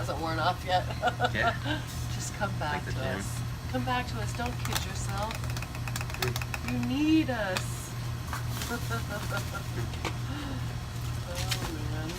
hasn't worn off yet. Yeah. Just come back Like the to gym. us. Come back to us. Don't kid yourself. You need us. Oh, man.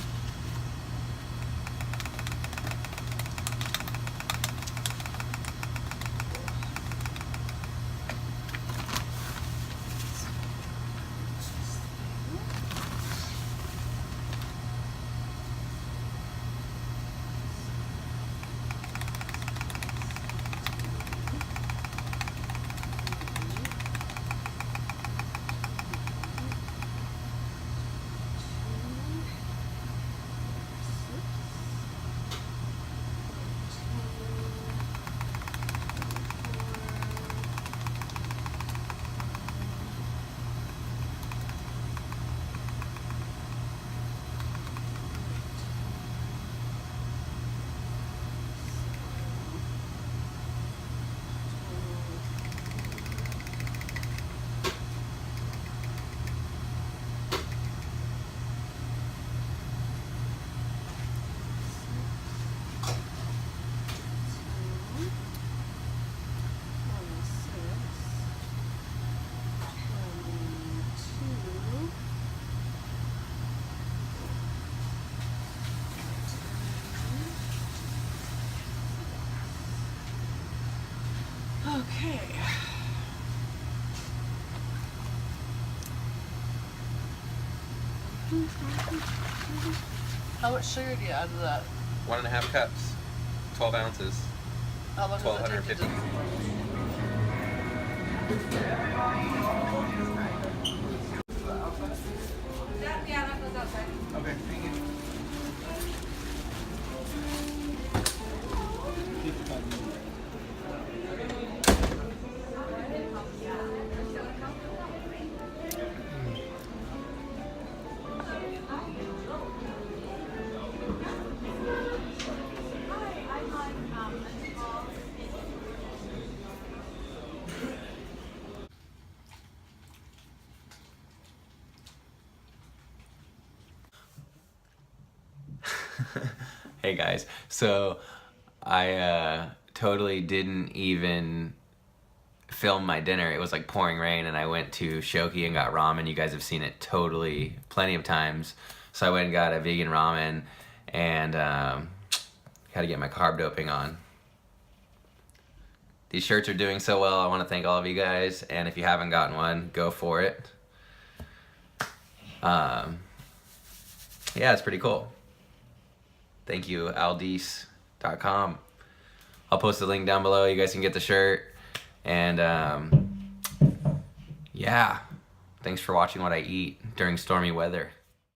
Okay. How much sugar do you add to that? 1.5 cups, 12 ounces, How long does it take 1,250. Yeah, that goes outside. Okay, thank you. Hey guys, so I totally didn't even film my dinner. It was like pouring rain and I went to Shoki and got ramen. You guys have seen it totally plenty of times. So I went and got a vegan ramen and had to get my carb doping on. These shirts are doing so well. I want to thank all of you guys, and if you haven't gotten one, go for it. Yeah, it's pretty cool. Thank you, Aldis.com. I'll post the link down below. You guys can get the shirt. And yeah, thanks for watching what I eat during stormy weather.